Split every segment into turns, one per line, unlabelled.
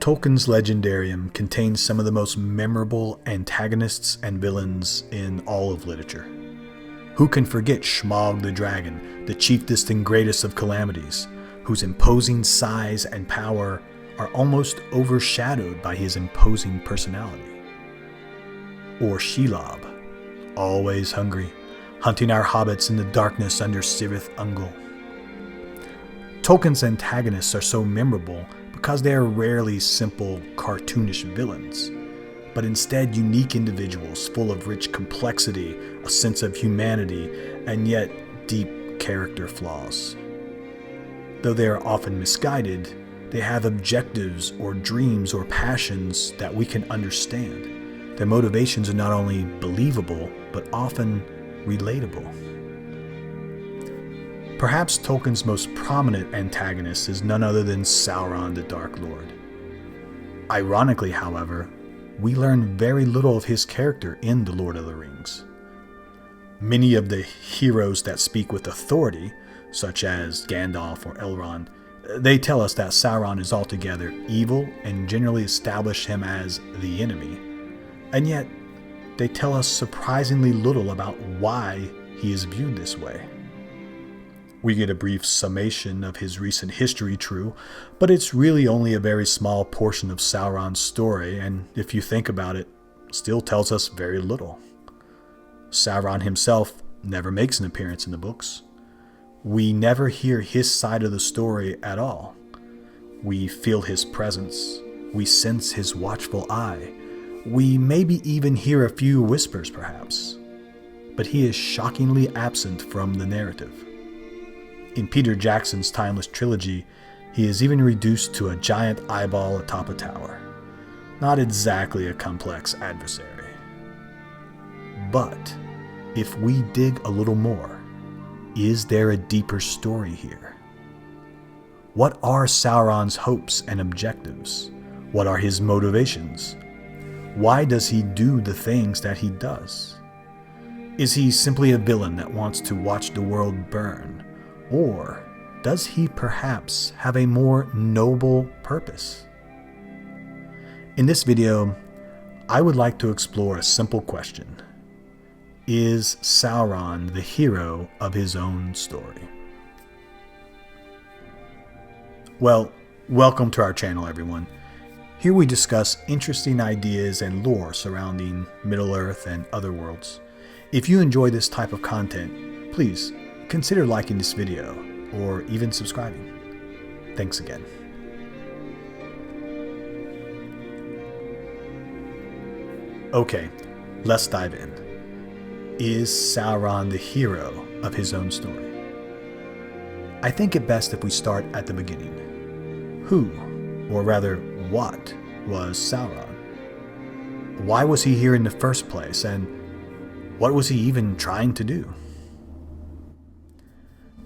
Tolkien's Legendarium contains some of the most memorable antagonists and villains in all of literature. Who can forget Smaug the Dragon, the chiefest and greatest of calamities, whose imposing size and power are almost overshadowed by his imposing personality? Or Shelob, always hungry, hunting our hobbits in the darkness under Cirith Ungol. Tolkien's antagonists are so memorable because they are rarely simple, cartoonish villains, but instead unique individuals full of rich complexity, a sense of humanity, and yet deep character flaws. Though they are often misguided, they have objectives or dreams or passions that we can understand. Their motivations are not only believable, but often relatable. Perhaps Tolkien's most prominent antagonist is none other than Sauron the Dark Lord. Ironically, however, we learn very little of his character in The Lord of the Rings. Many of the heroes that speak with authority, such as Gandalf or Elrond, they tell us that Sauron is altogether evil and generally establish him as the enemy. And yet, they tell us surprisingly little about why he is viewed this way. We get a brief summation of his recent history, true, but it's really only a very small portion of Sauron's story, and if you think about it, still tells us very little. Sauron himself never makes an appearance in the books. We never hear his side of the story at all. We feel his presence. We sense his watchful eye. We maybe even hear a few whispers, perhaps. But he is shockingly absent from the narrative. In Peter Jackson's timeless trilogy, he is even reduced to a giant eyeball atop a tower. Not exactly a complex adversary. But if we dig a little more, is there a deeper story here? What are Sauron's hopes and objectives? What are his motivations? Why does he do the things that he does? Is he simply a villain that wants to watch the world burn? Or does he perhaps have a more noble purpose? In this video, I would like to explore a simple question. Is Sauron the hero of his own story? Well, welcome to our channel, everyone. Here we discuss interesting ideas and lore surrounding Middle-earth and other worlds. If you enjoy this type of content, please consider liking this video or even subscribing. Thanks again. Okay, let's dive in. Is Sauron the hero of his own story? I think it best if we start at the beginning. Who, or rather what, was Sauron? Why was he here in the first place, and what was he even trying to do?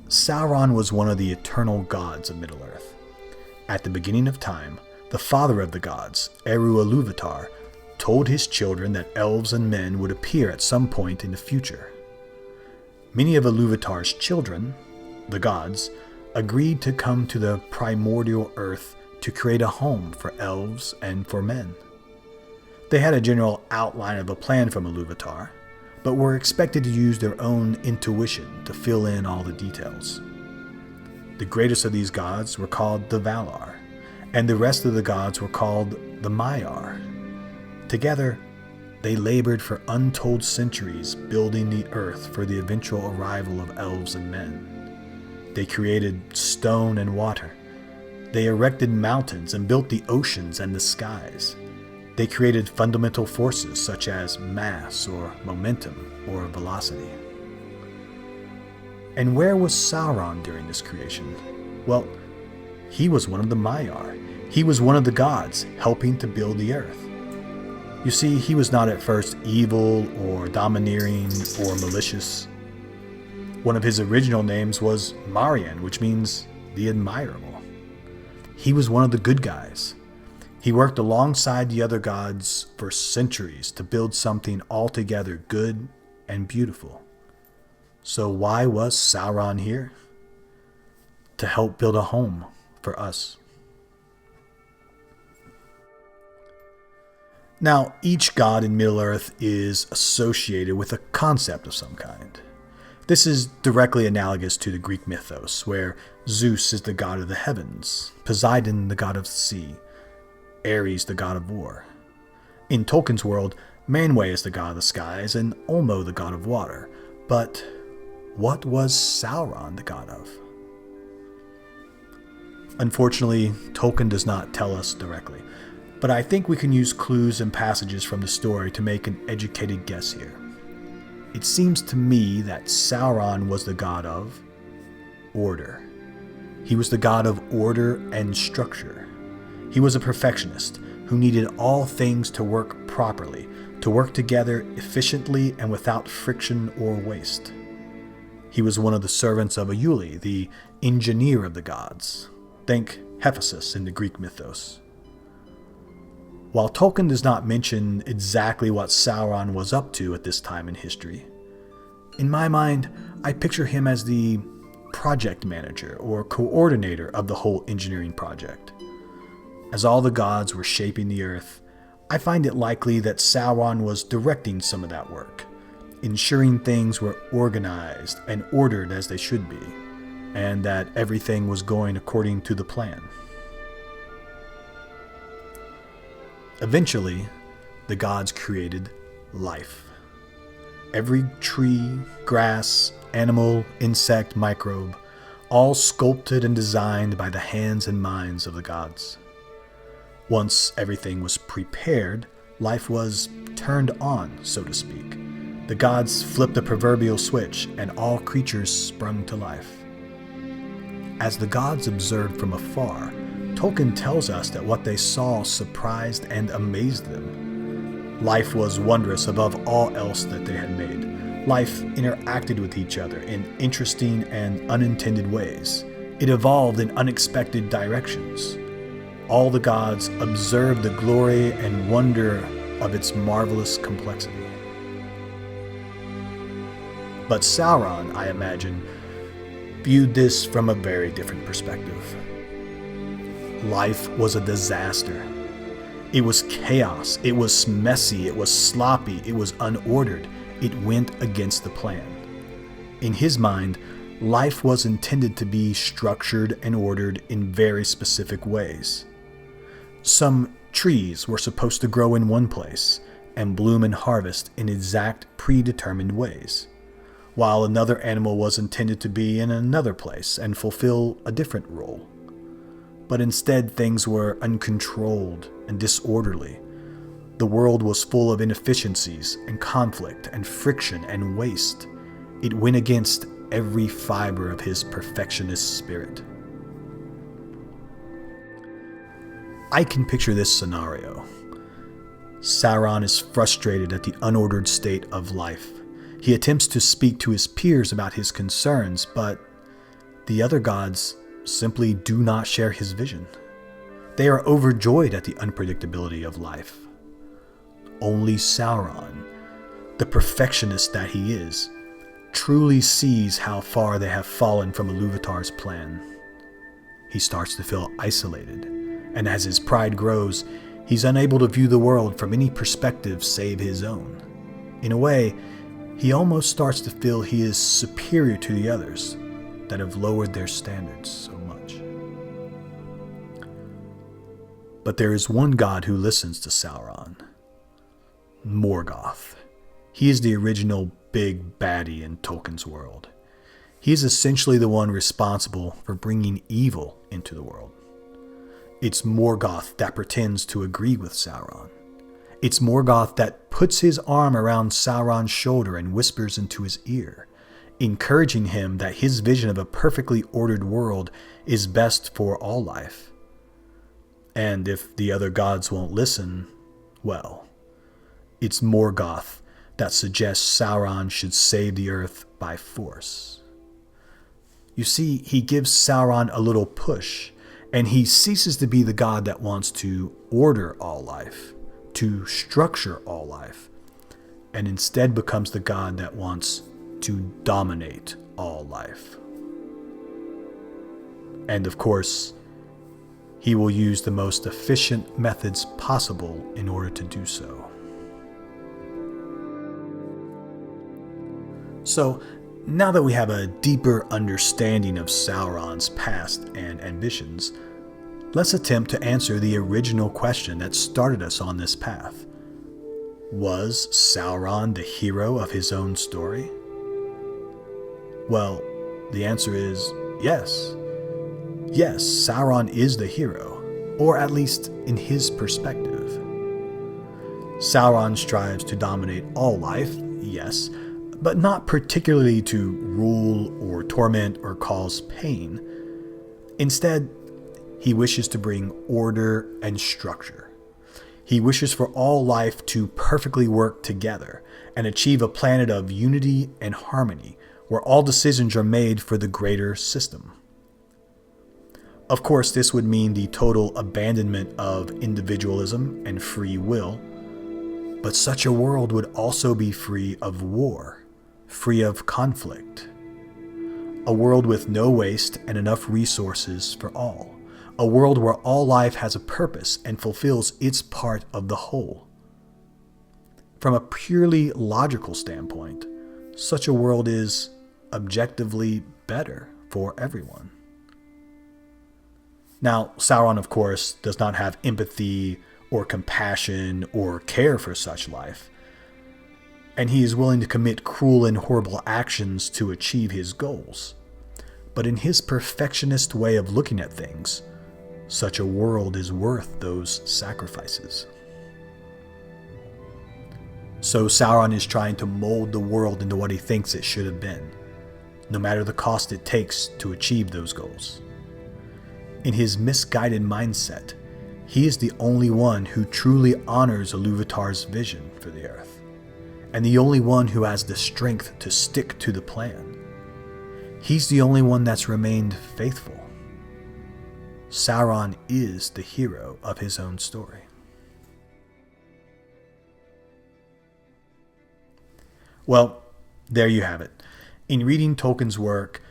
Sauron was one of the eternal gods of Middle-earth. At the beginning of time, the father of the gods, Eru Ilúvatar, told his children that elves and men would appear at some point in the future. Many of Ilúvatar's children, the gods, agreed to come to the primordial earth to create a home for elves and for men. They had a general outline of a plan from Ilúvatar, but were expected to use their own intuition to fill in all the details. The greatest of these gods were called the Valar, and the rest of the gods were called the Maiar. Together, they labored for untold centuries building the earth for the eventual arrival of elves and men. They created stone and water. They erected mountains and built the oceans and the skies. They created fundamental forces such as mass or momentum or velocity. And where was Sauron during this creation? Well, he was one of the Maiar. He was one of the gods helping to build the earth. You see, he was not at first evil or domineering or malicious. One of his original names was Marian, which means the admirable. He was one of the good guys. He worked alongside the other gods for centuries to build something altogether good and beautiful. So why was Sauron here? To help build a home for us. Now, each god in Middle-earth is associated with a concept of some kind. This is directly analogous to the Greek mythos, where Zeus is the god of the heavens, Poseidon the god of the sea, Ares the god of war. In Tolkien's world, Manwë is the god of the skies and Ulmo the god of water. But what was Sauron the god of? Unfortunately, Tolkien does not tell us directly, but I think we can use clues and passages from the story to make an educated guess here. It seems to me that Sauron was the god of order. He was the god of order and structure. He was a perfectionist who needed all things to work properly, to work together efficiently and without friction or waste. He was one of the servants of Auli, the engineer of the gods. Think Hephaestus in the Greek mythos. While Tolkien does not mention exactly what Sauron was up to at this time in history, in my mind, I picture him as the project manager or coordinator of the whole engineering project. As all the gods were shaping the earth, I find it likely that Sauron was directing some of that work, ensuring things were organized and ordered as they should be, and that everything was going according to the plan. Eventually, the gods created life. Every tree, grass, animal, insect, microbe, all sculpted and designed by the hands and minds of the gods. Once everything was prepared, life was turned on, so to speak. The gods flipped the proverbial switch, and all creatures sprung to life. As the gods observed from afar, Tolkien tells us that what they saw surprised and amazed them. Life was wondrous above all else that they had made. Life interacted with each other in interesting and unintended ways. It evolved in unexpected directions. All the gods observed the glory and wonder of its marvelous complexity. But Sauron, I imagine, viewed this from a very different perspective. Life was a disaster. It was chaos. It was messy. It was sloppy. It was unordered. It went against the plan. In his mind, life was intended to be structured and ordered in very specific ways. Some trees were supposed to grow in one place and bloom and harvest in exact predetermined ways, while another animal was intended to be in another place and fulfill a different role. But instead, things were uncontrolled and disorderly. The world was full of inefficiencies and conflict and friction and waste. It went against every fiber of his perfectionist spirit. I can picture this scenario. Sauron is frustrated at the unordered state of life. He attempts to speak to his peers about his concerns, but the other gods simply do not share his vision. They are overjoyed at the unpredictability of life. Only Sauron, the perfectionist that he is, truly sees how far they have fallen from Ilúvatar's plan. He starts to feel isolated, and as his pride grows, he's unable to view the world from any perspective save his own. In a way, he almost starts to feel he is superior to the others that have lowered their standards so much. But there is one god who listens to Sauron. Morgoth. He is the original big baddie in Tolkien's world. He is essentially the one responsible for bringing evil into the world. It's Morgoth that pretends to agree with Sauron. It's Morgoth that puts his arm around Sauron's shoulder and whispers into his ear, encouraging him that his vision of a perfectly ordered world is best for all life. And if the other gods won't listen, well, it's Morgoth that suggests Sauron should save the earth by force. You see, he gives Sauron a little push, and he ceases to be the god that wants to order all life, to structure all life, and instead becomes the god that wants to dominate all life. And of course, he will use the most efficient methods possible in order to do so. So, now that we have a deeper understanding of Sauron's past and ambitions, let's attempt to answer the original question that started us on this path. Was Sauron the hero of his own story? Well, the answer is yes. Yes, Sauron is the hero, or at least in his perspective. Sauron strives to dominate all life, yes, but not particularly to rule or torment or cause pain. Instead, he wishes to bring order and structure. He wishes for all life to perfectly work together and achieve a planet of unity and harmony where all decisions are made for the greater system. Of course, this would mean the total abandonment of individualism and free will, but such a world would also be free of war, free of conflict. A world with no waste and enough resources for all. A world where all life has a purpose and fulfills its part of the whole. From a purely logical standpoint, such a world is objectively better for everyone. Now, Sauron, of course, does not have empathy or compassion or care for such life, and he is willing to commit cruel and horrible actions to achieve his goals. But in his perfectionist way of looking at things, such a world is worth those sacrifices. So Sauron is trying to mold the world into what he thinks it should have been, no matter the cost it takes to achieve those goals. In his misguided mindset, he is the only one who truly honors Iluvatar's vision for the Earth, and the only one who has the strength to stick to the plan. He's the only one that's remained faithful. Sauron is the hero of his own story. Well, there you have it. In reading Tolkien's work,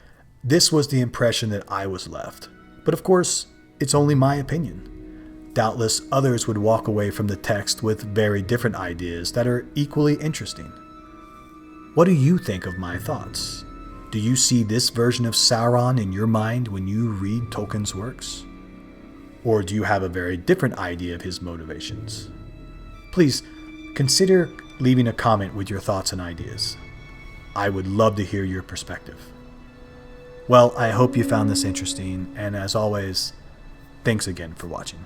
this was the impression that I was left. But of course, it's only my opinion. Doubtless others would walk away from the text with very different ideas that are equally interesting. What do you think of my thoughts? Do you see this version of Sauron in your mind when you read Tolkien's works? Or do you have a very different idea of his motivations? Please consider leaving a comment with your thoughts and ideas. I would love to hear your perspective. Well, I hope you found this interesting, and as always, thanks again for watching.